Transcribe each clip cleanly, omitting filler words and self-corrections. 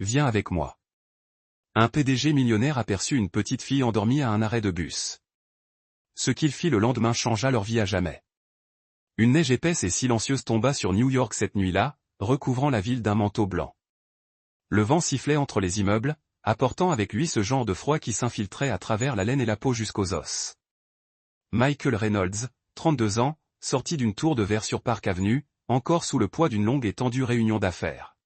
Viens avec moi. Un PDG millionnaire aperçut une petite fille endormie à un arrêt de bus. Ce qu'il fit le lendemain changea leur vie à jamais. Une neige épaisse et silencieuse tomba sur New York cette nuit-là, recouvrant la ville d'un manteau blanc. Le vent sifflait entre les immeubles, apportant avec lui ce genre de froid qui s'infiltrait à travers la laine et la peau jusqu'aux os. Michael Reynolds, 32 ans, sortit d'une tour de verre sur Park Avenue, encore sous le poids d'une longue et tendue réunion d'affaires.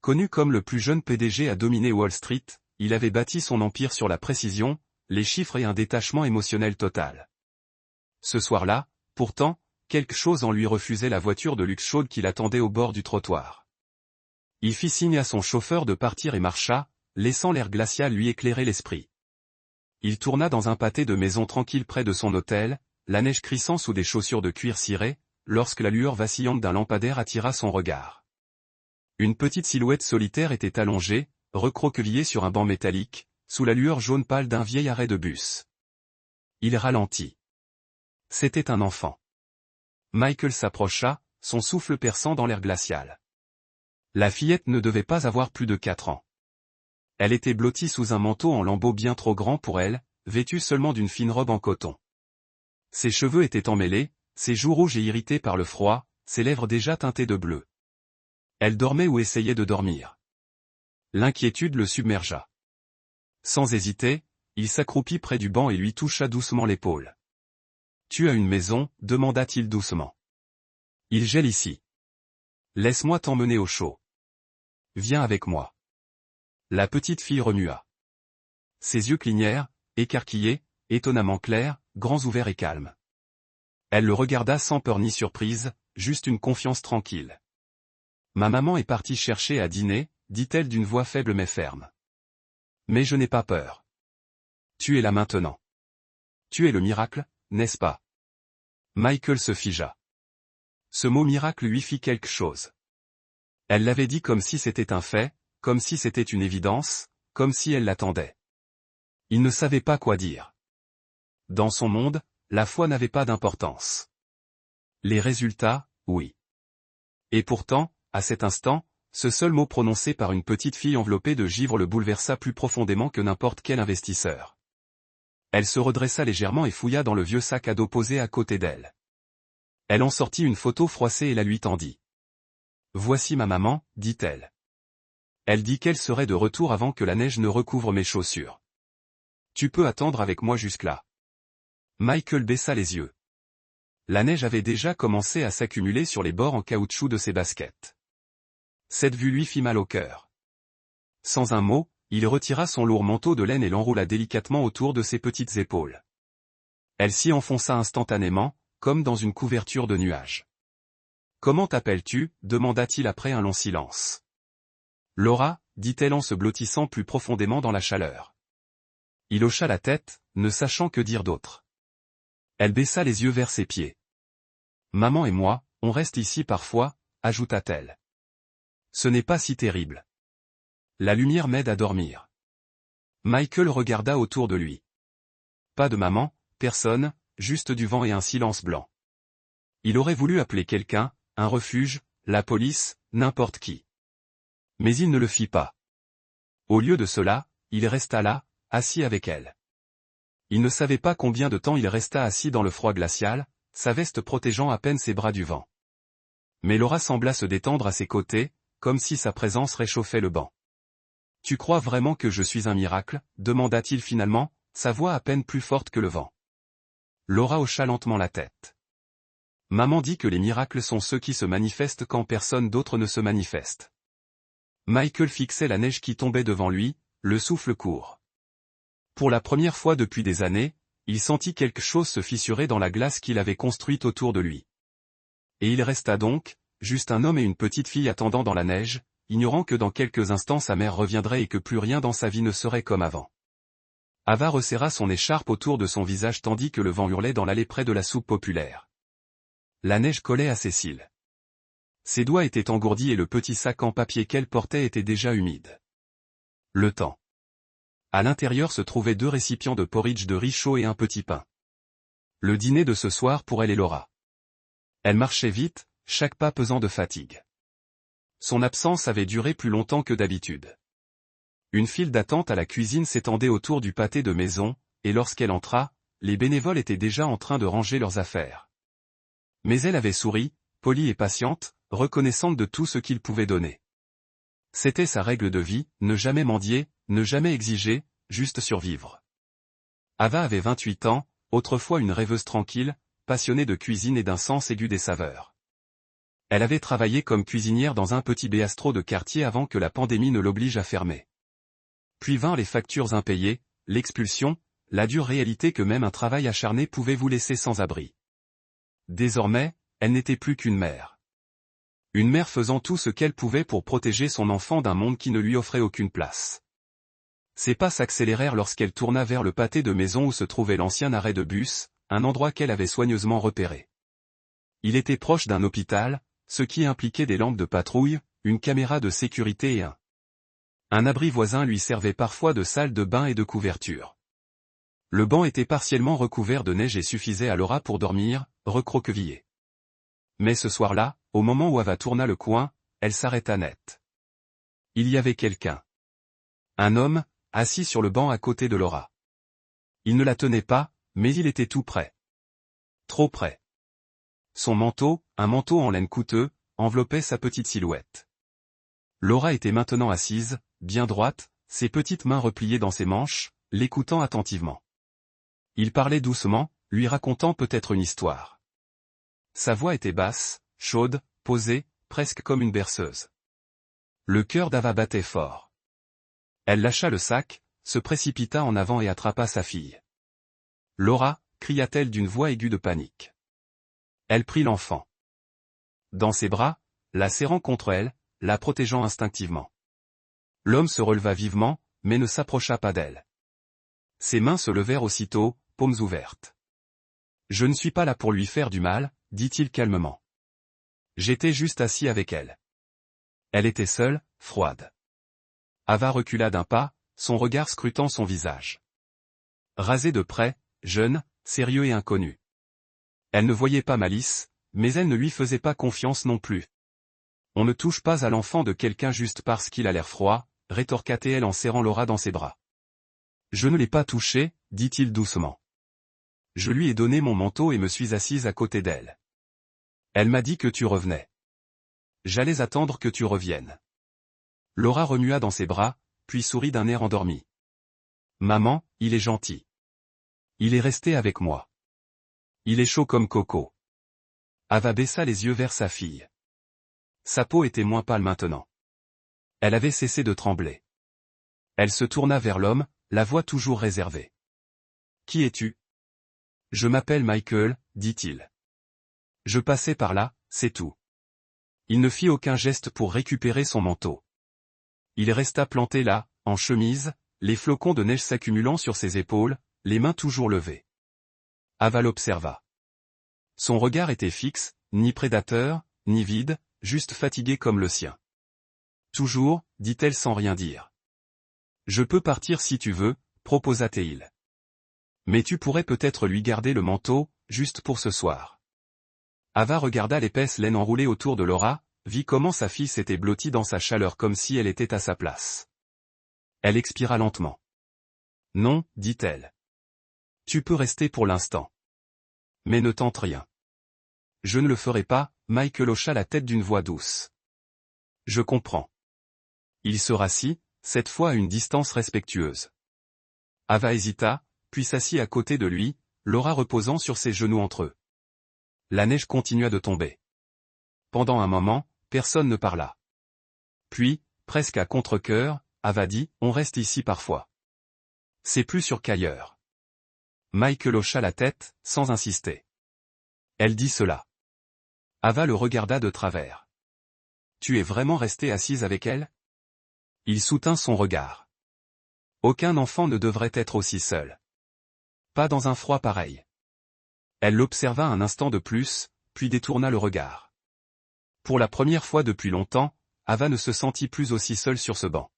Connu comme le plus jeune PDG à dominer Wall Street, il avait bâti son empire sur la précision, les chiffres et un détachement émotionnel total. Ce soir-là, pourtant, quelque chose en lui refusait la voiture de luxe chaude qui l'attendait au bord du trottoir. Il fit signe à son chauffeur de partir et marcha, laissant l'air glacial lui éclairer l'esprit. Il tourna dans un pâté de maisons tranquilles près de son hôtel, la neige crissant sous des chaussures de cuir ciré, lorsque la lueur vacillante d'un lampadaire attira son regard. Une petite silhouette solitaire était allongée, recroquevillée sur un banc métallique, sous la lueur jaune pâle d'un vieil arrêt de bus. Il ralentit. C'était un enfant. Michael s'approcha, son souffle perçant dans l'air glacial. La fillette ne devait pas avoir plus de 4 ans. Elle était blottie sous un manteau en lambeaux bien trop grand pour elle, vêtue seulement d'une fine robe en coton. Ses cheveux étaient emmêlés, ses joues rouges et irritées par le froid, ses lèvres déjà teintées de bleu. Elle dormait ou essayait de dormir. L'inquiétude le submergea. Sans hésiter, il s'accroupit près du banc et lui toucha doucement l'épaule. « Tu as une maison ?» demanda-t-il doucement. « Il gèle ici. Laisse-moi t'emmener au chaud. Viens avec moi. » La petite fille remua. Ses yeux clignèrent, écarquillés, étonnamment clairs, grands ouverts et calmes. Elle le regarda sans peur ni surprise, juste une confiance tranquille. « Ma maman est partie chercher à dîner, » dit-elle d'une voix faible mais ferme. « Mais je n'ai pas peur. Tu es là maintenant. Tu es le miracle, n'est-ce pas ?» Michael se figea. Ce mot miracle lui fit quelque chose. Elle l'avait dit comme si c'était un fait, comme si c'était une évidence, comme si elle l'attendait. Il ne savait pas quoi dire. Dans son monde, la foi n'avait pas d'importance. Les résultats, oui. Et pourtant, à cet instant, ce seul mot prononcé par une petite fille enveloppée de givre le bouleversa plus profondément que n'importe quel investisseur. Elle se redressa légèrement et fouilla dans le vieux sac à dos posé à côté d'elle. Elle en sortit une photo froissée et la lui tendit. « Voici ma maman, » dit-elle. Elle dit qu'elle serait de retour avant que la neige ne recouvre mes chaussures. « Tu peux attendre avec moi jusque-là. » Michael baissa les yeux. La neige avait déjà commencé à s'accumuler sur les bords en caoutchouc de ses baskets. Cette vue lui fit mal au cœur. Sans un mot, il retira son lourd manteau de laine et l'enroula délicatement autour de ses petites épaules. Elle s'y enfonça instantanément, comme dans une couverture de nuages. « Comment t'appelles-tu » demanda-t-il après un long silence. « Laura » dit-elle en se blottissant plus profondément dans la chaleur. Il hocha la tête, ne sachant que dire d'autre. Elle baissa les yeux vers ses pieds. « Maman et moi, on reste ici parfois » ajouta-t-elle. « Ce n'est pas si terrible. La lumière m'aide à dormir. » Michael regarda autour de lui. Pas de maman, personne, juste du vent et un silence blanc. Il aurait voulu appeler quelqu'un, un refuge, la police, n'importe qui. Mais il ne le fit pas. Au lieu de cela, il resta là, assis avec elle. Il ne savait pas combien de temps il resta assis dans le froid glacial, sa veste protégeant à peine ses bras du vent. Mais Laura sembla se détendre à ses côtés, comme si sa présence réchauffait le banc. « Tu crois vraiment que je suis un miracle ?» demanda-t-il finalement, sa voix à peine plus forte que le vent. Laura hocha lentement la tête. « Maman dit que les miracles sont ceux qui se manifestent quand personne d'autre ne se manifeste. » Michael fixait la neige qui tombait devant lui, le souffle court. Pour la première fois depuis des années, il sentit quelque chose se fissurer dans la glace qu'il avait construite autour de lui. Et il resta donc, juste un homme et une petite fille attendant dans la neige, ignorant que dans quelques instants sa mère reviendrait et que plus rien dans sa vie ne serait comme avant. Ava resserra son écharpe autour de son visage tandis que le vent hurlait dans l'allée près de la soupe populaire. La neige collait à ses cils. Ses doigts étaient engourdis et le petit sac en papier qu'elle portait était déjà humide. Le temps. À l'intérieur se trouvaient 2 récipients de porridge de riz chaud et un petit pain. Le dîner de ce soir pour elle et Laura. Elle marchait vite, chaque pas pesant de fatigue. Son absence avait duré plus longtemps que d'habitude. Une file d'attente à la cuisine s'étendait autour du pâté de maison, et lorsqu'elle entra, les bénévoles étaient déjà en train de ranger leurs affaires. Mais elle avait souri, polie et patiente, reconnaissante de tout ce qu'il pouvait donner. C'était sa règle de vie, ne jamais mendier, ne jamais exiger, juste survivre. Ava avait 28 ans, autrefois une rêveuse tranquille, passionnée de cuisine et d'un sens aigu des saveurs. Elle avait travaillé comme cuisinière dans un petit bistrot de quartier avant que la pandémie ne l'oblige à fermer. Puis vinrent les factures impayées, l'expulsion, la dure réalité que même un travail acharné pouvait vous laisser sans abri. Désormais, elle n'était plus qu'une mère. Une mère faisant tout ce qu'elle pouvait pour protéger son enfant d'un monde qui ne lui offrait aucune place. Ses pas s'accélérèrent lorsqu'elle tourna vers le pâté de maison où se trouvait l'ancien arrêt de bus, un endroit qu'elle avait soigneusement repéré. Il était proche d'un hôpital, ce qui impliquait des lampes de patrouille, une caméra de sécurité et un abri voisin lui servait parfois de salle de bain et de couverture. Le banc était partiellement recouvert de neige et suffisait à Laura pour dormir, recroquevillée. Mais ce soir-là, au moment où Ava tourna le coin, elle s'arrêta net. Il y avait quelqu'un. Un homme, assis sur le banc à côté de Laura. Il ne la tenait pas, mais il était tout près. Trop près. Son manteau, un manteau en laine coûteux, enveloppait sa petite silhouette. Laura était maintenant assise, bien droite, ses petites mains repliées dans ses manches, l'écoutant attentivement. Il parlait doucement, lui racontant peut-être une histoire. Sa voix était basse, chaude, posée, presque comme une berceuse. Le cœur d'Ava battait fort. Elle lâcha le sac, se précipita en avant et attrapa sa fille. « Laura !» cria-t-elle d'une voix aiguë de panique. Elle prit l'enfant dans ses bras, la serrant contre elle, la protégeant instinctivement. L'homme se releva vivement, mais ne s'approcha pas d'elle. Ses mains se levèrent aussitôt, paumes ouvertes. « Je ne suis pas là pour lui faire du mal, » dit-il calmement. J'étais juste assis avec elle. Elle était seule, froide. Ava recula d'un pas, son regard scrutant son visage. Rasé de près, jeune, sérieux et inconnu. Elle ne voyait pas malice, mais elle ne lui faisait pas confiance non plus. On ne touche pas à l'enfant de quelqu'un juste parce qu'il a l'air froid, rétorqua-t-elle en serrant Laura dans ses bras. Je ne l'ai pas touché, dit-il doucement. Je lui ai donné mon manteau et me suis assise à côté d'elle. Elle m'a dit que tu revenais. J'allais attendre que tu reviennes. Laura remua dans ses bras, puis sourit d'un air endormi. Maman, il est gentil. Il est resté avec moi. Il est chaud comme coco. Ava baissa les yeux vers sa fille. Sa peau était moins pâle maintenant. Elle avait cessé de trembler. Elle se tourna vers l'homme, la voix toujours réservée. Qui es-tu? Je m'appelle Michael, dit-il. Je passais par là, c'est tout. Il ne fit aucun geste pour récupérer son manteau. Il resta planté là, en chemise, les flocons de neige s'accumulant sur ses épaules, les mains toujours levées. Ava l'observa. Son regard était fixe, ni prédateur, ni vide, juste fatigué comme le sien. Toujours, dit-elle sans rien dire. Je peux partir si tu veux, proposa-t-il. Mais tu pourrais peut-être lui garder le manteau, juste pour ce soir. Ava regarda l'épaisse laine enroulée autour de Laura, vit comment sa fille s'était blottie dans sa chaleur comme si elle était à sa place. Elle expira lentement. Non, dit-elle. Tu peux rester pour l'instant. Mais ne tente rien. Je ne le ferai pas, Michael hocha la tête d'une voix douce. Je comprends. Il se rassit, cette fois à une distance respectueuse. Ava hésita, puis s'assit à côté de lui, Laura reposant sur ses genoux entre eux. La neige continua de tomber. Pendant un moment, personne ne parla. Puis, presque à contre-cœur, Ava dit, on reste ici parfois. C'est plus sûr qu'ailleurs. Michael hocha la tête, sans insister. Elle dit cela. Ava le regarda de travers. Tu es vraiment restée assise avec elle? Il soutint son regard. Aucun enfant ne devrait être aussi seul. Pas dans un froid pareil. Elle l'observa un instant de plus, puis détourna le regard. Pour la première fois depuis longtemps, Ava ne se sentit plus aussi seule sur ce banc.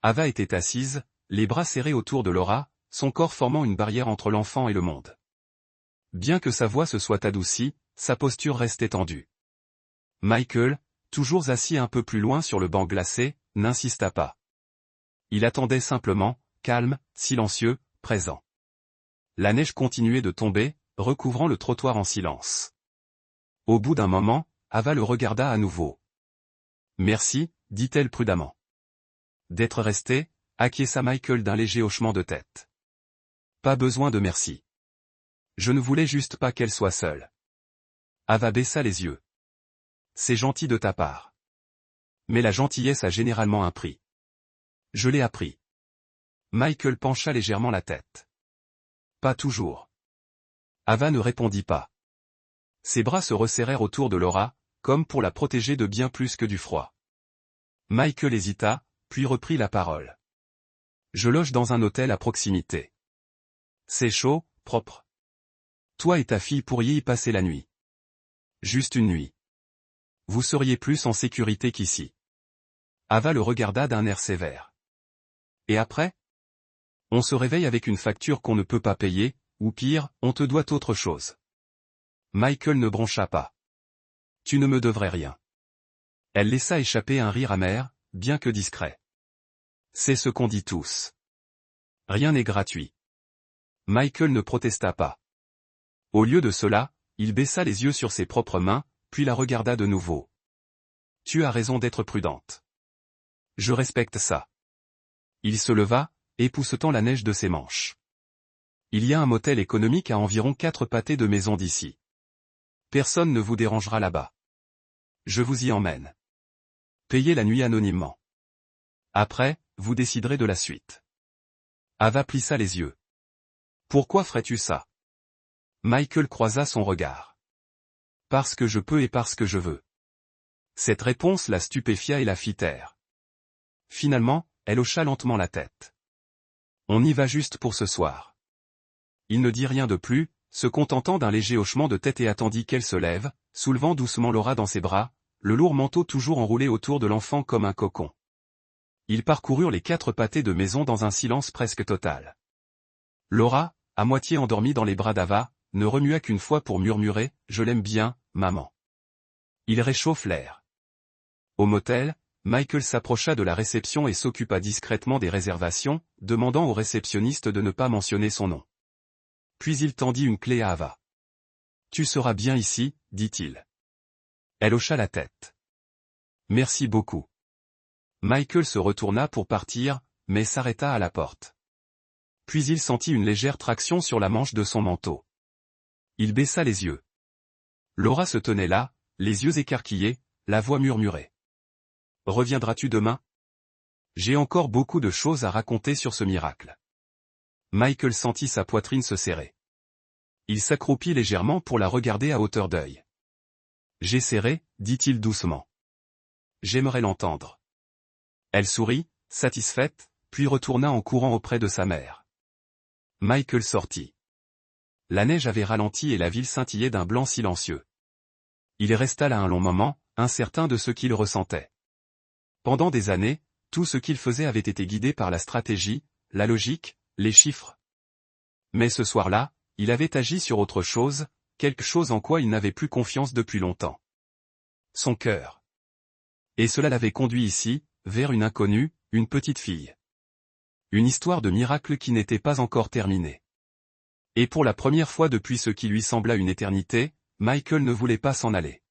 Ava était assise, les bras serrés autour de Laura, son corps formant une barrière entre l'enfant et le monde. Bien que sa voix se soit adoucie, sa posture restait tendue. Michael, toujours assis un peu plus loin sur le banc glacé, n'insista pas. Il attendait simplement, calme, silencieux, présent. La neige continuait de tomber, recouvrant le trottoir en silence. Au bout d'un moment, Ava le regarda à nouveau. Merci, dit-elle prudemment. D'être resté, acquiesça Michael d'un léger hochement de tête. Pas besoin de merci. Je ne voulais juste pas qu'elle soit seule. Ava baissa les yeux. C'est gentil de ta part. Mais la gentillesse a généralement un prix. Je l'ai appris. Michael pencha légèrement la tête. Pas toujours. Ava ne répondit pas. Ses bras se resserrèrent autour de Laura, comme pour la protéger de bien plus que du froid. Michael hésita, puis reprit la parole. Je loge dans un hôtel à proximité. C'est chaud, propre. Toi et ta fille pourriez y passer la nuit. Juste une nuit. Vous seriez plus en sécurité qu'ici. Ava le regarda d'un air sévère. Et après? On se réveille avec une facture qu'on ne peut pas payer, ou pire, on te doit autre chose. Michael ne broncha pas. Tu ne me devrais rien. Elle laissa échapper un rire amer, bien que discret. C'est ce qu'on dit tous. Rien n'est gratuit. Michael ne protesta pas. Au lieu de cela, il baissa les yeux sur ses propres mains, puis la regarda de nouveau. Tu as raison d'être prudente. Je respecte ça. Il se leva, époussetant la neige de ses manches. Il y a un motel économique à environ 4 pâtés de maison d'ici. Personne ne vous dérangera là-bas. Je vous y emmène. Payez la nuit anonymement. Après, vous déciderez de la suite. Ava plissa les yeux. Pourquoi ferais-tu ça? Michael croisa son regard. Parce que je peux et parce que je veux. Cette réponse la stupéfia et la fit taire. Finalement, elle hocha lentement la tête. On y va juste pour ce soir. Il ne dit rien de plus, se contentant d'un léger hochement de tête et attendit qu'elle se lève, soulevant doucement Laura dans ses bras, le lourd manteau toujours enroulé autour de l'enfant comme un cocon. Ils parcoururent les 4 pâtés de maison dans un silence presque total. Laura, à moitié endormie dans les bras d'Ava, ne remua qu'une fois pour murmurer « Je l'aime bien, maman ». Il réchauffe l'air. Au motel, Michael s'approcha de la réception et s'occupa discrètement des réservations, demandant au réceptionniste de ne pas mentionner son nom. Puis il tendit une clé à Ava. « Tu seras bien ici, dit-il. » Elle hocha la tête. « Merci beaucoup. » Michael se retourna pour partir, mais s'arrêta à la porte. Puis il sentit une légère traction sur la manche de son manteau. Il baissa les yeux. Laura se tenait là, les yeux écarquillés, la voix murmurée. « Reviendras-tu demain? J'ai encore beaucoup de choses à raconter sur ce miracle. » Michael sentit sa poitrine se serrer. Il s'accroupit légèrement pour la regarder à hauteur d'œil. « J'essaierai, dit-il doucement. J'aimerais l'entendre. » Elle sourit, satisfaite, puis retourna en courant auprès de sa mère. Michael sortit. La neige avait ralenti et la ville scintillait d'un blanc silencieux. Il resta là un long moment, incertain de ce qu'il ressentait. Pendant des années, tout ce qu'il faisait avait été guidé par la stratégie, la logique, les chiffres. Mais ce soir-là, il avait agi sur autre chose, quelque chose en quoi il n'avait plus confiance depuis longtemps. Son cœur. Et cela l'avait conduit ici, vers une inconnue, une petite fille. Une histoire de miracle qui n'était pas encore terminée. Et pour la première fois depuis ce qui lui sembla une éternité, Michael ne voulait pas s'en aller.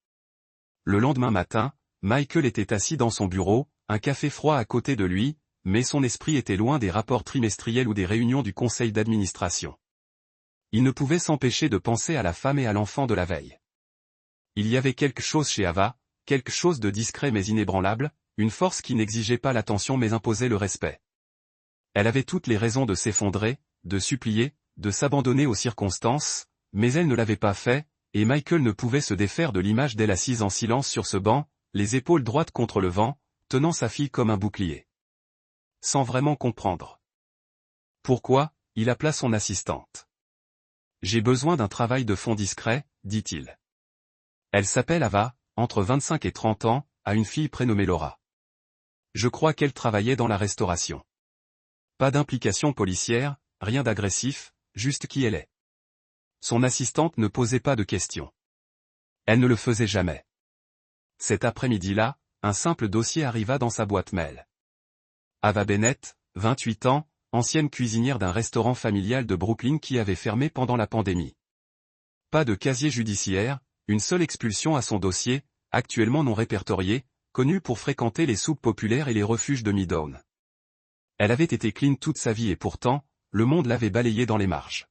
Le lendemain matin, Michael était assis dans son bureau, un café froid à côté de lui, mais son esprit était loin des rapports trimestriels ou des réunions du conseil d'administration. Il ne pouvait s'empêcher de penser à la femme et à l'enfant de la veille. Il y avait quelque chose chez Ava, quelque chose de discret mais inébranlable, une force qui n'exigeait pas l'attention mais imposait le respect. Elle avait toutes les raisons de s'effondrer, de supplier, de s'abandonner aux circonstances, mais elle ne l'avait pas fait, et Michael ne pouvait se défaire de l'image d'elle assise en silence sur ce banc, les épaules droites contre le vent, tenant sa fille comme un bouclier. Sans vraiment comprendre. Pourquoi, il appela son assistante. « J'ai besoin d'un travail de fond discret, dit-il. Elle s'appelle Ava, entre 25 et 30 ans, a une fille prénommée Laura. Je crois qu'elle travaillait dans la restauration. Pas d'implication policière, rien d'agressif, juste qui elle est. » Son assistante ne posait pas de questions. Elle ne le faisait jamais. Cet après-midi-là, un simple dossier arriva dans sa boîte mail. Ava Bennett, 28 ans, ancienne cuisinière d'un restaurant familial de Brooklyn qui avait fermé pendant la pandémie. Pas de casier judiciaire, une seule expulsion à son dossier, actuellement non répertorié, connue pour fréquenter les soupes populaires et les refuges de Midtown. Elle avait été clean toute sa vie et pourtant, le monde l'avait balayée dans les marges.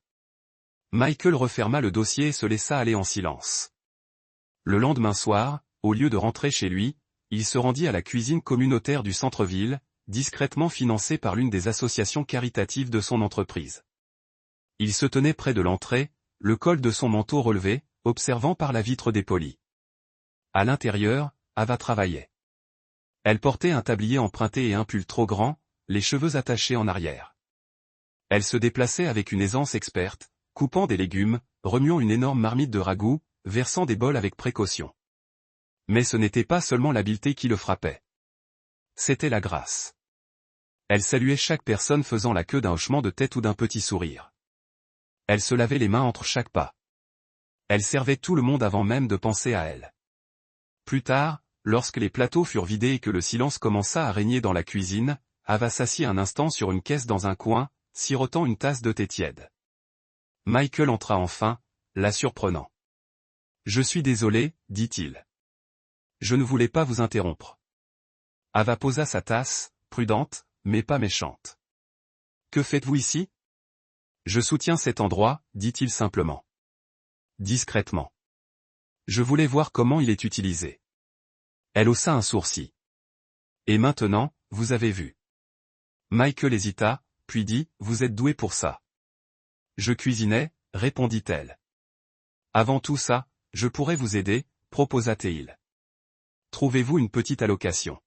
Michael referma le dossier et se laissa aller en silence. Le lendemain soir, au lieu de rentrer chez lui, il se rendit à la cuisine communautaire du centre-ville, discrètement financée par l'une des associations caritatives de son entreprise. Il se tenait près de l'entrée, le col de son manteau relevé, observant par la vitre dépolie. À l'intérieur, Ava travaillait. Elle portait un tablier emprunté et un pull trop grand, les cheveux attachés en arrière. Elle se déplaçait avec une aisance experte, coupant des légumes, remuant une énorme marmite de ragoût, versant des bols avec précaution. Mais ce n'était pas seulement l'habileté qui le frappait. C'était la grâce. Elle saluait chaque personne faisant la queue d'un hochement de tête ou d'un petit sourire. Elle se lavait les mains entre chaque pas. Elle servait tout le monde avant même de penser à elle. Plus tard, lorsque les plateaux furent vidés et que le silence commença à régner dans la cuisine, Ava s'assit un instant sur une caisse dans un coin, sirotant une tasse de thé tiède. Michael entra enfin, la surprenant. « Je suis désolé, dit-il. Je ne voulais pas vous interrompre. » Ava posa sa tasse, prudente, mais pas méchante. « Que faites-vous ici ? » « Je soutiens cet endroit, dit-il simplement. Discrètement. « Je voulais voir comment il est utilisé. » Elle haussa un sourcil. « Et maintenant, vous avez vu. » Michael hésita, puis dit, « Vous êtes doué pour ça. » « Je cuisinais, répondit-elle. « Avant tout ça, je pourrais vous aider, proposa-t-il. Trouvez-vous une petite allocation.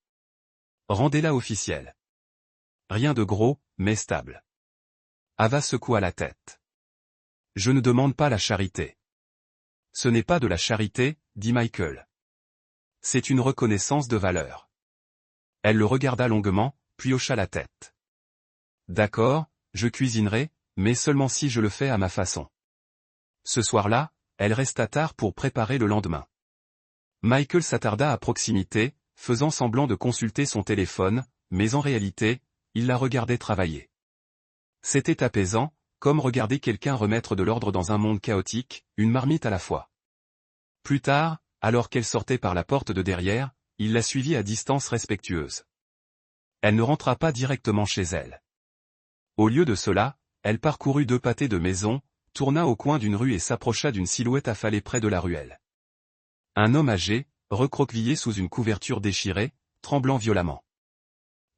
Rendez-la officielle. Rien de gros, mais stable. » Ava secoua la tête. « Je ne demande pas la charité. » « Ce n'est pas de la charité, dit Michael. C'est une reconnaissance de valeur. » Elle le regarda longuement, puis hocha la tête. « D'accord, je cuisinerai, mais seulement si je le fais à ma façon. » Ce soir-là, elle resta tard pour préparer le lendemain. Michael s'attarda à proximité, faisant semblant de consulter son téléphone, mais en réalité, il la regardait travailler. C'était apaisant, comme regarder quelqu'un remettre de l'ordre dans un monde chaotique, une marmite à la fois. Plus tard, alors qu'elle sortait par la porte de derrière, il la suivit à distance respectueuse. Elle ne rentra pas directement chez elle. Au lieu de cela, elle parcourut 2 pâtés de maison, tourna au coin d'une rue et s'approcha d'une silhouette affalée près de la ruelle. Un homme âgé, recroquevillé sous une couverture déchirée, tremblant violemment.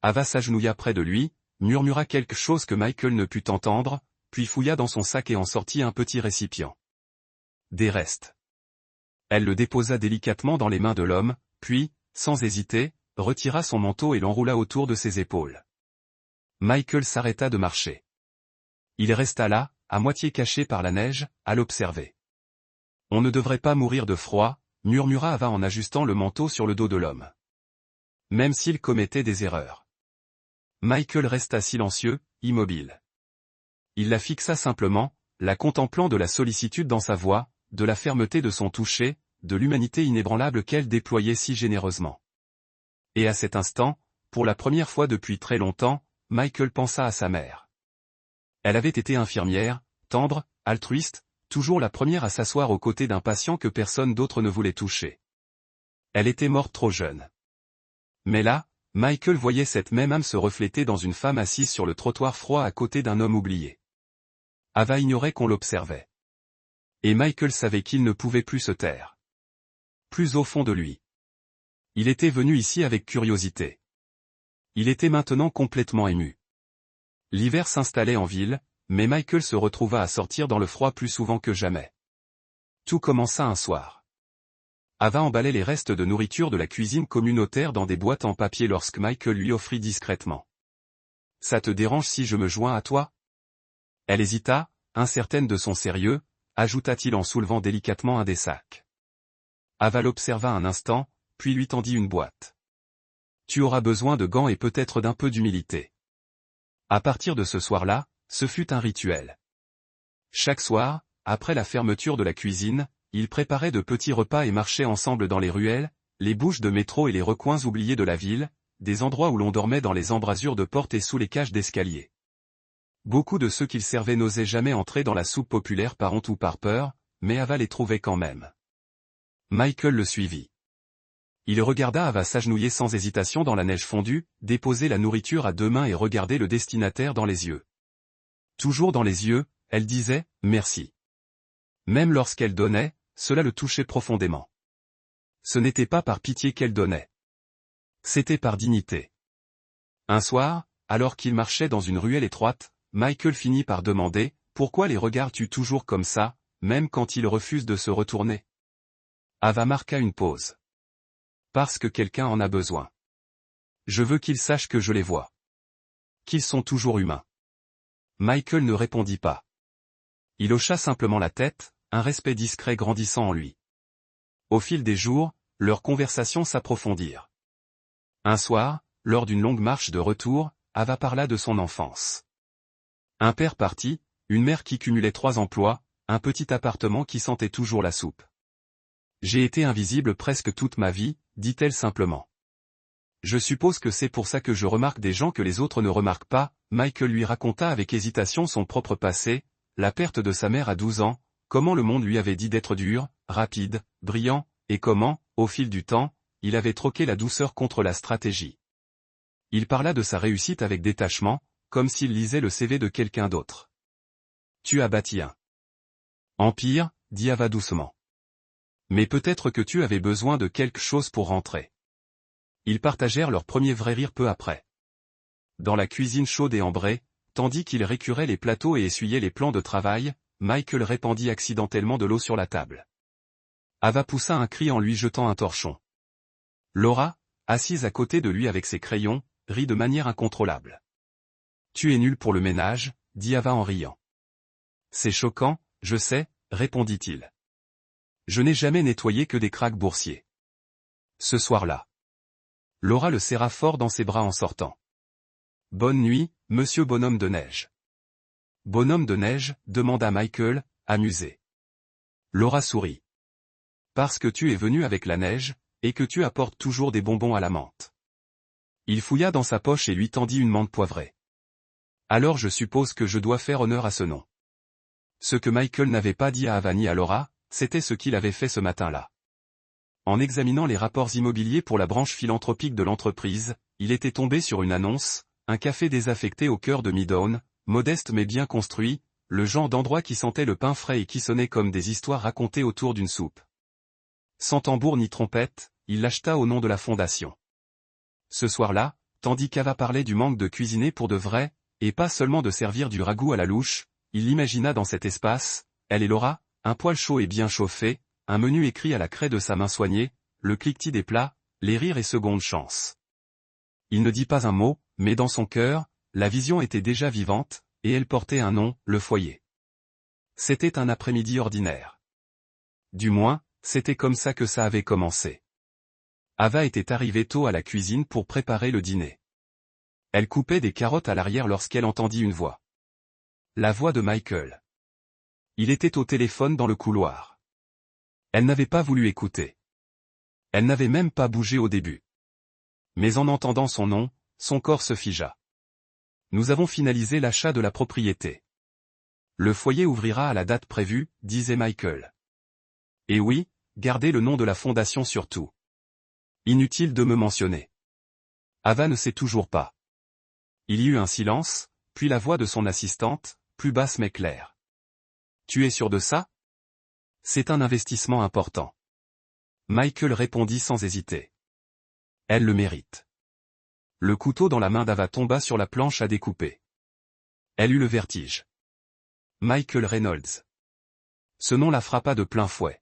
Ava s'agenouilla près de lui, murmura quelque chose que Michael ne put entendre, puis fouilla dans son sac et en sortit un petit récipient. Des restes. Elle le déposa délicatement dans les mains de l'homme, puis, sans hésiter, retira son manteau et l'enroula autour de ses épaules. Michael s'arrêta de marcher. Il resta là, à moitié caché par la neige, à l'observer. « On ne devrait pas mourir de froid, » murmura Ava en ajustant le manteau sur le dos de l'homme. Même s'il commettait des erreurs. Michael resta silencieux, immobile. Il la fixa simplement, la contemplant de la sollicitude dans sa voix, de la fermeté de son toucher, de l'humanité inébranlable qu'elle déployait si généreusement. Et à cet instant, pour la première fois depuis très longtemps, Michael pensa à sa mère. Elle avait été infirmière, tendre, altruiste, toujours la première à s'asseoir aux côtés d'un patient que personne d'autre ne voulait toucher. Elle était morte trop jeune. Mais là, Michael voyait cette même âme se refléter dans une femme assise sur le trottoir froid à côté d'un homme oublié. Ava ignorait qu'on l'observait. Et Michael savait qu'il ne pouvait plus se taire. Plus au fond de lui. Il était venu ici avec curiosité. Il était maintenant complètement ému. L'hiver s'installait en ville, mais Michael se retrouva à sortir dans le froid plus souvent que jamais. Tout commença un soir. Ava emballait les restes de nourriture de la cuisine communautaire dans des boîtes en papier lorsque Michael lui offrit discrètement. « Ça te dérange si je me joins à toi ?» Elle hésita, incertaine de son sérieux, ajouta-t-il en soulevant délicatement un des sacs. Ava l'observa un instant, puis lui tendit une boîte. « Tu auras besoin de gants et peut-être d'un peu d'humilité. » À partir de ce soir-là, ce fut un rituel. Chaque soir, après la fermeture de la cuisine, ils préparaient de petits repas et marchaient ensemble dans les ruelles, les bouches de métro et les recoins oubliés de la ville, des endroits où l'on dormait dans les embrasures de portes et sous les cages d'escalier. Beaucoup de ceux qu'il servait n'osaient jamais entrer dans la soupe populaire par honte ou par peur, mais Ava les trouvait quand même. Michael le suivit. Il regarda Ava s'agenouiller sans hésitation dans la neige fondue, déposer la nourriture à 2 mains et regarder le destinataire dans les yeux. Toujours dans les yeux, elle disait « merci ». Même lorsqu'elle donnait, cela le touchait profondément. Ce n'était pas par pitié qu'elle donnait. C'était par dignité. Un soir, alors qu'il marchait dans une ruelle étroite, Michael finit par demander « Pourquoi les regardes-tu toujours comme ça, même quand ils refusent de se retourner ?» Ava marqua une pause. « Parce que quelqu'un en a besoin. Je veux qu'ils sachent que je les vois. Qu'ils sont toujours humains. » Michael ne répondit pas. Il hocha simplement la tête, un respect discret grandissant en lui. Au fil des jours, leurs conversations s'approfondirent. Un soir, lors d'une longue marche de retour, Ava parla de son enfance. Un père parti, une mère qui cumulait 3 emplois, un petit appartement qui sentait toujours la soupe. J'ai été invisible presque toute ma vie, dit-elle simplement. Je suppose que c'est pour ça que je remarque des gens que les autres ne remarquent pas. Michael lui raconta avec hésitation son propre passé, la perte de sa mère à 12 ans, comment le monde lui avait dit d'être dur, rapide, brillant, et comment, au fil du temps, il avait troqué la douceur contre la stratégie. Il parla de sa réussite avec détachement, comme s'il lisait le CV de quelqu'un d'autre. Tu as bâti un empire, dit Ava doucement. Mais peut-être que tu avais besoin de quelque chose pour rentrer. Ils partagèrent leur premier vrai rire peu après. Dans la cuisine chaude et ambrée, tandis qu'il récurait les plateaux et essuyait les plans de travail, Michael répandit accidentellement de l'eau sur la table. Ava poussa un cri en lui jetant un torchon. Laura, assise à côté de lui avec ses crayons, rit de manière incontrôlable. Tu es nul pour le ménage, dit Ava en riant. C'est choquant, je sais, répondit-il. Je n'ai jamais nettoyé que des craques boursiers. Ce soir-là. Laura le serra fort dans ses bras en sortant. Bonne nuit, monsieur Bonhomme de Neige. Bonhomme de Neige, demanda Michael, amusé. Laura sourit. Parce que tu es venu avec la neige, et que tu apportes toujours des bonbons à la menthe. Il fouilla dans sa poche et lui tendit une menthe poivrée. Alors je suppose que je dois faire honneur à ce nom. Ce que Michael n'avait pas dit à Ava ni à Laura, c'était ce qu'il avait fait ce matin-là. En examinant les rapports immobiliers pour la branche philanthropique de l'entreprise, il était tombé sur une annonce, un café désaffecté au cœur de Midtown, modeste mais bien construit, le genre d'endroit qui sentait le pain frais et qui sonnait comme des histoires racontées autour d'une soupe. Sans tambour ni trompette, il l'acheta au nom de la fondation. Ce soir-là, tandis qu'Ava parlait du manque de cuisiner pour de vrai, et pas seulement de servir du ragoût à la louche, il l'imagina dans cet espace, elle et Laura, un poêle chaud et bien chauffé, un menu écrit à la craie de sa main soignée, le cliquetis des plats, les rires et secondes chances. Il ne dit pas un mot, mais dans son cœur, la vision était déjà vivante, et elle portait un nom, le foyer. C'était un après-midi ordinaire. Du moins, c'était comme ça que ça avait commencé. Ava était arrivée tôt à la cuisine pour préparer le dîner. Elle coupait des carottes à l'arrière lorsqu'elle entendit une voix. La voix de Michael. Il était au téléphone dans le couloir. Elle n'avait pas voulu écouter. Elle n'avait même pas bougé au début. Mais en entendant son nom, son corps se figea. Nous avons finalisé l'achat de la propriété. Le foyer ouvrira à la date prévue, disait Michael. Et oui, gardez le nom de la fondation surtout. Inutile de me mentionner. Ava ne sait toujours pas. Il y eut un silence, puis la voix de son assistante, plus basse mais claire. Tu es sûr de ça? C'est un investissement important. Michael répondit sans hésiter. Elle le mérite. Le couteau dans la main d'Ava tomba sur la planche à découper. Elle eut le vertige. Michael Reynolds. Ce nom la frappa de plein fouet.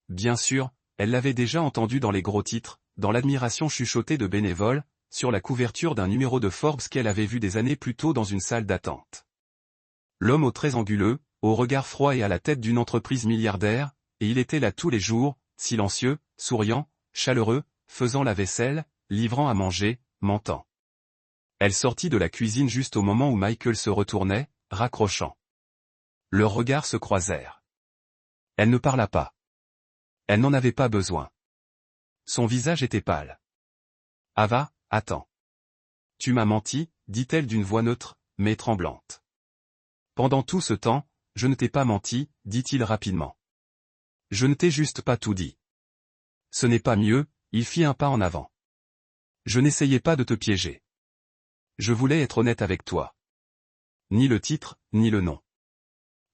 Bien sûr, elle l'avait déjà entendu dans les gros titres, dans l'admiration chuchotée de bénévoles, sur la couverture d'un numéro de Forbes qu'elle avait vu des années plus tôt dans une salle d'attente. L'homme aux traits anguleux, au regard froid et à la tête d'une entreprise milliardaire, et il était là tous les jours, silencieux, souriant, chaleureux, faisant la vaisselle, livrant à manger, mentant. Elle sortit de la cuisine juste au moment où Michael se retournait, raccrochant. Leurs regards se croisèrent. Elle ne parla pas. Elle n'en avait pas besoin. Son visage était pâle. Ava, attends. Tu m'as menti, dit-elle d'une voix neutre, mais tremblante. Pendant tout ce temps, je ne t'ai pas menti, dit-il rapidement. Je ne t'ai juste pas tout dit. Ce n'est pas mieux, il fit un pas en avant. Je n'essayais pas de te piéger. Je voulais être honnête avec toi. Ni le titre, ni le nom.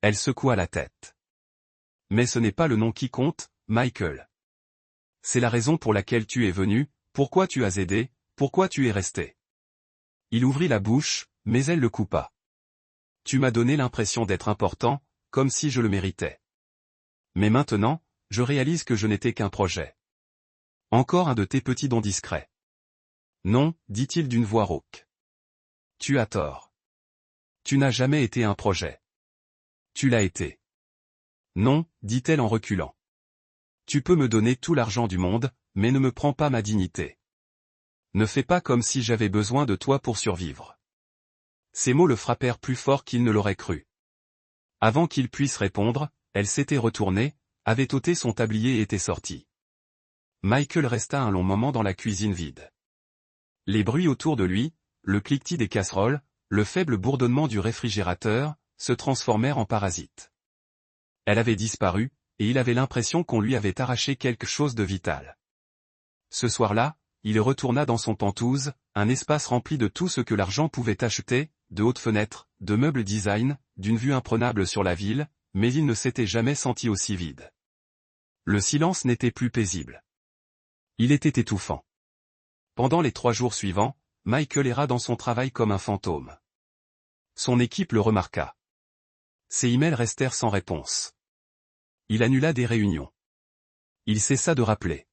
Elle secoua la tête. Mais ce n'est pas le nom qui compte, Michael. C'est la raison pour laquelle tu es venu, pourquoi tu as aidé, pourquoi tu es resté. Il ouvrit la bouche, mais elle le coupa. Tu m'as donné l'impression d'être important, comme si je le méritais. Mais maintenant, je réalise que je n'étais qu'un projet. Encore un de tes petits dons discrets. Non, dit-il d'une voix rauque. Tu as tort. Tu n'as jamais été un projet. Tu l'as été. Non, dit-elle en reculant. Tu peux me donner tout l'argent du monde, mais ne me prends pas ma dignité. Ne fais pas comme si j'avais besoin de toi pour survivre. Ces mots le frappèrent plus fort qu'il ne l'aurait cru. Avant qu'il puisse répondre, elle s'était retournée, avait ôté son tablier et était sortie. Michael resta un long moment dans la cuisine vide. Les bruits autour de lui, le cliquetis des casseroles, le faible bourdonnement du réfrigérateur, se transformèrent en parasites. Elle avait disparu, et il avait l'impression qu'on lui avait arraché quelque chose de vital. Ce soir-là, il retourna dans son penthouse, un espace rempli de tout ce que l'argent pouvait acheter, de hautes fenêtres, de meubles design, d'une vue imprenable sur la ville, mais il ne s'était jamais senti aussi vide. Le silence n'était plus paisible. Il était étouffant. Pendant les 3 jours suivants, Michael erra dans son travail comme un fantôme. Son équipe le remarqua. Ses emails restèrent sans réponse. Il annula des réunions. Il cessa de rappeler.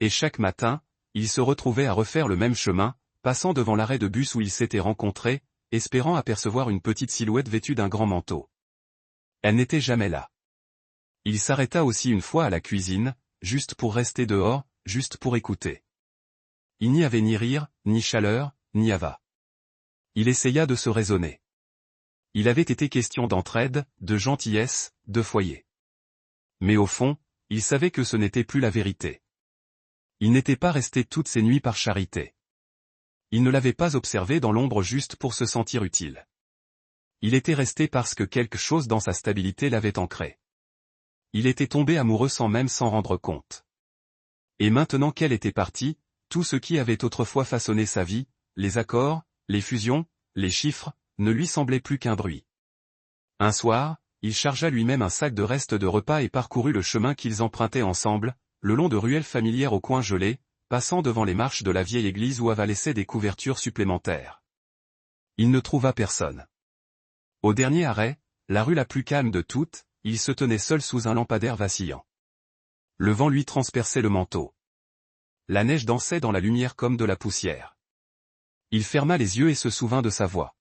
Et chaque matin, il se retrouvait à refaire le même chemin, passant devant l'arrêt de bus où ils s'étaient rencontrés, espérant apercevoir une petite silhouette vêtue d'un grand manteau. Elle n'était jamais là. Il s'arrêta aussi une fois à la cuisine, juste pour rester dehors, juste pour écouter. Il n'y avait ni rire, ni chaleur, ni ava. Il essaya de se raisonner. Il avait été question d'entraide, de gentillesse, de foyer. Mais au fond, il savait que ce n'était plus la vérité. Il n'était pas resté toutes ces nuits par charité. Il ne l'avait pas observé dans l'ombre juste pour se sentir utile. Il était resté parce que quelque chose dans sa stabilité l'avait ancré. Il était tombé amoureux sans même s'en rendre compte. Et maintenant qu'elle était partie, tout ce qui avait autrefois façonné sa vie, les accords, les fusions, les chiffres, ne lui semblait plus qu'un bruit. Un soir, il chargea lui-même un sac de restes de repas et parcourut le chemin qu'ils empruntaient ensemble, le long de ruelles familières aux coins gelés, passant devant les marches de la vieille église où Ava laissait des couvertures supplémentaires. Il ne trouva personne. Au dernier arrêt, la rue la plus calme de toutes, il se tenait seul sous un lampadaire vacillant. Le vent lui transperçait le manteau. La neige dansait dans la lumière comme de la poussière. Il ferma les yeux et se souvint de sa voix.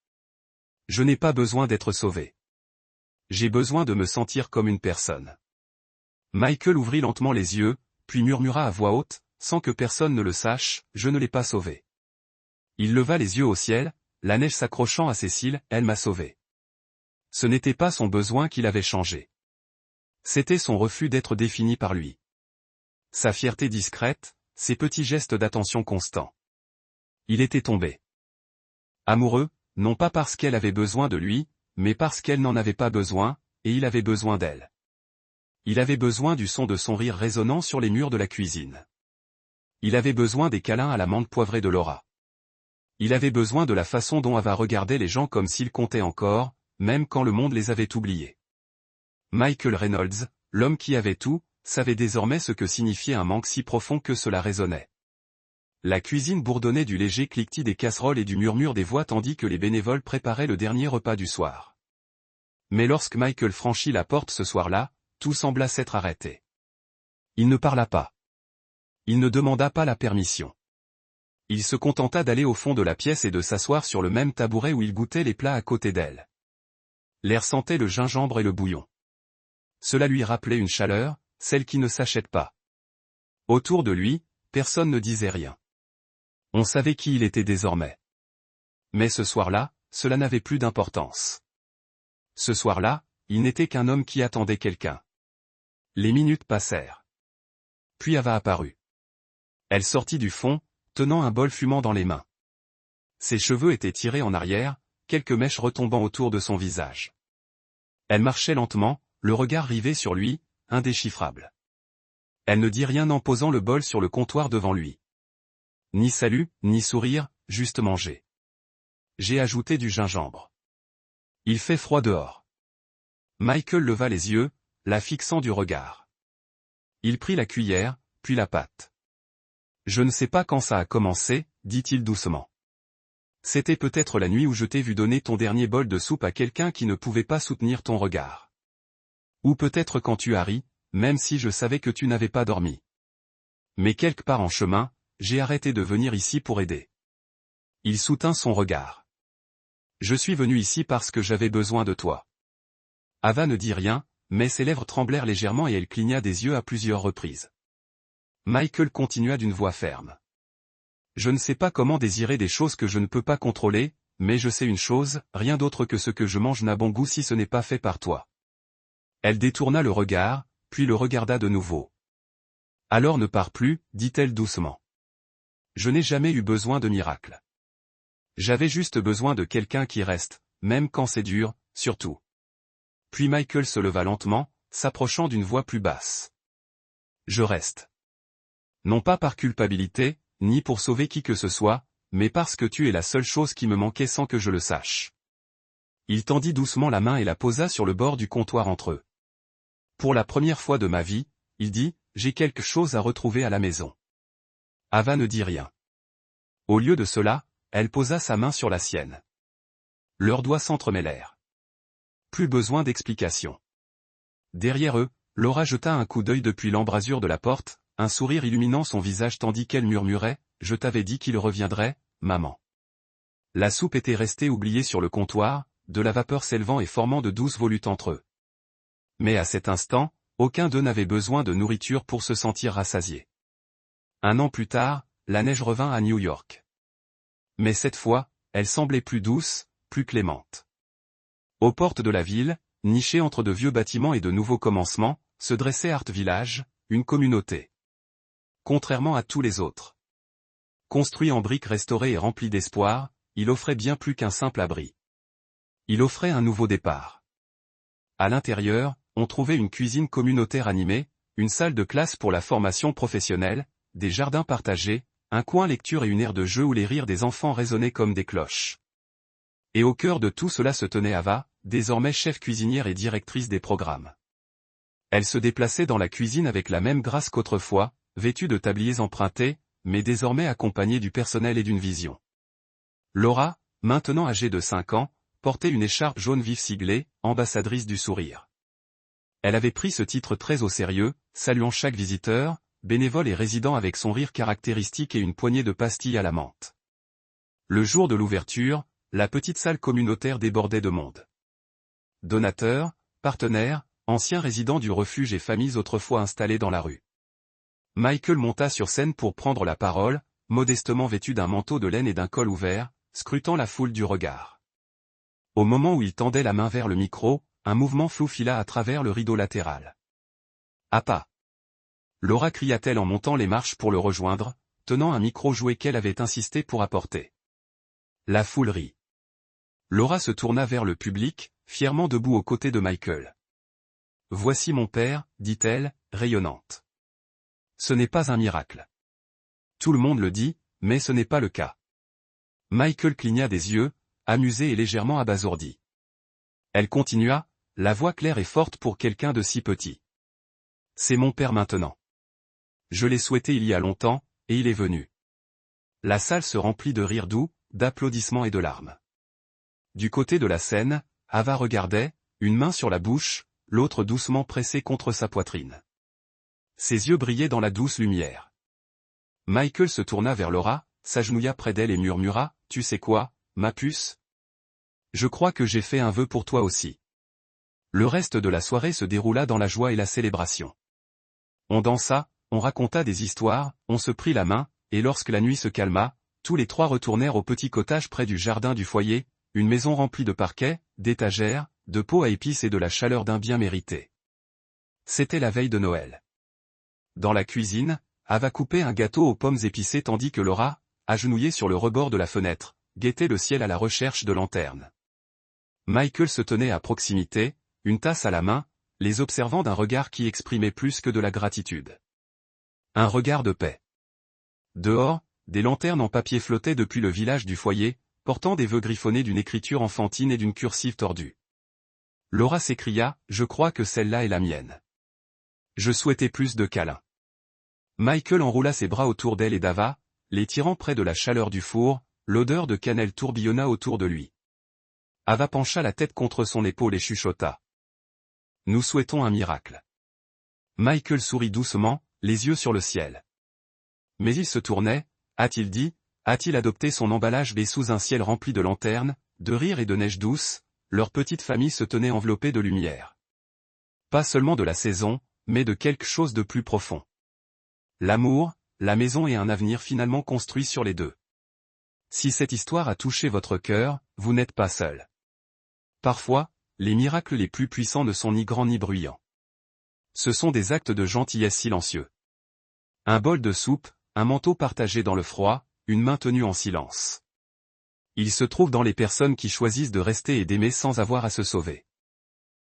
Je n'ai pas besoin d'être sauvé. J'ai besoin de me sentir comme une personne. Michael ouvrit lentement les yeux, puis murmura à voix haute, sans que personne ne le sache, je ne l'ai pas sauvé. Il leva les yeux au ciel, la neige s'accrochant à ses cils, elle m'a sauvé. Ce n'était pas son besoin qui l'avait changé. C'était son refus d'être défini par lui. Sa fierté discrète, ses petits gestes d'attention constants. Il était tombé. Amoureux, non pas parce qu'elle avait besoin de lui, mais parce qu'elle n'en avait pas besoin, et il avait besoin d'elle. Il avait besoin du son de son rire résonnant sur les murs de la cuisine. Il avait besoin des câlins à la menthe poivrée de Laura. Il avait besoin de la façon dont Ava regardait les gens comme s'ils comptaient encore, même quand le monde les avait oubliés. Michael Reynolds, l'homme qui avait tout, savait désormais ce que signifiait un manque si profond que cela résonnait. La cuisine bourdonnait du léger cliquetis des casseroles et du murmure des voix tandis que les bénévoles préparaient le dernier repas du soir. Mais lorsque Michael franchit la porte ce soir-là, tout sembla s'être arrêté. Il ne parla pas. Il ne demanda pas la permission. Il se contenta d'aller au fond de la pièce et de s'asseoir sur le même tabouret où il goûtait les plats à côté d'elle. L'air sentait le gingembre et le bouillon. Cela lui rappelait une chaleur, celle qui ne s'achète pas. Autour de lui, personne ne disait rien. On savait qui il était désormais. Mais ce soir-là, cela n'avait plus d'importance. Ce soir-là, il n'était qu'un homme qui attendait quelqu'un. Les minutes passèrent. Puis Ava apparut. Elle sortit du fond, tenant un bol fumant dans les mains. Ses cheveux étaient tirés en arrière, quelques mèches retombant autour de son visage. Elle marchait lentement, le regard rivé sur lui, indéchiffrable. Elle ne dit rien en posant le bol sur le comptoir devant lui. Ni salut, ni sourire, juste manger. J'ai ajouté du gingembre. Il fait froid dehors. Michael leva les yeux, la fixant du regard. Il prit la cuillère, puis la pâte. Je ne sais pas quand ça a commencé, dit-il doucement. C'était peut-être la nuit où je t'ai vu donner ton dernier bol de soupe à quelqu'un qui ne pouvait pas soutenir ton regard. Ou peut-être quand tu as ri, même si je savais que tu n'avais pas dormi. Mais quelque part en chemin, j'ai arrêté de venir ici pour aider. Il soutint son regard. Je suis venu ici parce que j'avais besoin de toi. Ava ne dit rien, mais ses lèvres tremblèrent légèrement et elle cligna des yeux à plusieurs reprises. Michael continua d'une voix ferme. Je ne sais pas comment désirer des choses que je ne peux pas contrôler, mais je sais une chose, rien d'autre que ce que je mange n'a bon goût si ce n'est pas fait par toi. Elle détourna le regard, puis le regarda de nouveau. Alors ne pars plus, dit-elle doucement. Je n'ai jamais eu besoin de miracle. J'avais juste besoin de quelqu'un qui reste, même quand c'est dur, surtout. Puis Michael se leva lentement, s'approchant d'une voix plus basse. Je reste. Non pas par culpabilité, ni pour sauver qui que ce soit, mais parce que tu es la seule chose qui me manquait sans que je le sache. Il tendit doucement la main et la posa sur le bord du comptoir entre eux. Pour la première fois de ma vie, il dit, j'ai quelque chose à retrouver à la maison. Ava ne dit rien. Au lieu de cela, elle posa sa main sur la sienne. Leurs doigts s'entremêlèrent. Plus besoin d'explication. Derrière eux, Laura jeta un coup d'œil depuis l'embrasure de la porte, un sourire illuminant son visage tandis qu'elle murmurait, « Je t'avais dit qu'il reviendrait, maman. » La soupe était restée oubliée sur le comptoir, de la vapeur s'élevant et formant de douces volutes entre eux. Mais à cet instant, aucun d'eux n'avait besoin de nourriture pour se sentir rassasié. Un an plus tard, la neige revint à New York. Mais cette fois, elle semblait plus douce, plus clémente. Aux portes de la ville, nichée entre de vieux bâtiments et de nouveaux commencements, se dressait Art Village, une communauté. Contrairement à tous les autres. Construit en briques restaurées et rempli d'espoir, il offrait bien plus qu'un simple abri. Il offrait un nouveau départ. À l'intérieur, on trouvait une cuisine communautaire animée, une salle de classe pour la formation professionnelle, des jardins partagés, un coin lecture et une aire de jeu où les rires des enfants résonnaient comme des cloches. Et au cœur de tout cela se tenait Ava, désormais chef cuisinière et directrice des programmes. Elle se déplaçait dans la cuisine avec la même grâce qu'autrefois, vêtue de tabliers empruntés, mais désormais accompagnée du personnel et d'une vision. Laura, maintenant âgée de 5 ans, portait une écharpe jaune vif siglée, ambassadrice du sourire. Elle avait pris ce titre très au sérieux, saluant chaque visiteur, bénévole et résident avec son rire caractéristique et une poignée de pastilles à la menthe. Le jour de l'ouverture, la petite salle communautaire débordait de monde. Donateurs, partenaires, anciens résidents du refuge et familles autrefois installées dans la rue. Michael monta sur scène pour prendre la parole, modestement vêtu d'un manteau de laine et d'un col ouvert, scrutant la foule du regard. Au moment où il tendait la main vers le micro, un mouvement flou fila à travers le rideau latéral. « À pas !» Laura cria-t-elle en montant les marches pour le rejoindre, tenant un micro jouet qu'elle avait insisté pour apporter. La foule rit. Laura se tourna vers le public, fièrement debout aux côtés de Michael. « Voici mon père, dit-elle, rayonnante. Ce n'est pas un miracle. Tout le monde le dit, mais ce n'est pas le cas. » Michael cligna des yeux, amusé et légèrement abasourdi. Elle continua, la voix claire et forte pour quelqu'un de si petit. « C'est mon père maintenant. Je l'ai souhaité il y a longtemps, et il est venu. » La salle se remplit de rires doux, d'applaudissements et de larmes. Du côté de la scène, Ava regardait, une main sur la bouche, l'autre doucement pressée contre sa poitrine. Ses yeux brillaient dans la douce lumière. Michael se tourna vers Laura, s'agenouilla près d'elle et murmura, « Tu sais quoi, ma puce ? Je crois que j'ai fait un vœu pour toi aussi. » Le reste de la soirée se déroula dans la joie et la célébration. On dansa, on raconta des histoires, on se prit la main, et lorsque la nuit se calma, tous les trois retournèrent au petit cottage près du jardin du foyer, une maison remplie de parquets, d'étagères, de pots à épices et de la chaleur d'un bien mérité. C'était la veille de Noël. Dans la cuisine, Ava coupait un gâteau aux pommes épicées tandis que Laura, agenouillée sur le rebord de la fenêtre, guettait le ciel à la recherche de lanternes. Michael se tenait à proximité, une tasse à la main, les observant d'un regard qui exprimait plus que de la gratitude. Un regard de paix. Dehors, des lanternes en papier flottaient depuis le village du foyer, portant des vœux griffonnés d'une écriture enfantine et d'une cursive tordue. Laura s'écria, « Je crois que celle-là est la mienne. » Je souhaitais plus de câlins. Michael enroula ses bras autour d'elle et d'Ava, les tirant près de la chaleur du four, l'odeur de cannelle tourbillonna autour de lui. Ava pencha la tête contre son épaule et chuchota. « Nous souhaitons un miracle. » Michael sourit doucement, les yeux sur le ciel. Mais il se tournait, a-t-il dit, a-t-il adopté son emballage B sous un ciel rempli de lanternes, de rire et de neige douce, leur petite famille se tenait enveloppée de lumière. Pas seulement de la saison, mais de quelque chose de plus profond. L'amour, la maison et un avenir finalement construit sur les deux. Si cette histoire a touché votre cœur, vous n'êtes pas seul. Parfois, les miracles les plus puissants ne sont ni grands ni bruyants. Ce sont des actes de gentillesse silencieux. Un bol de soupe, un manteau partagé dans le froid, une main tenue en silence. Il se trouve dans les personnes qui choisissent de rester et d'aimer sans avoir à se sauver.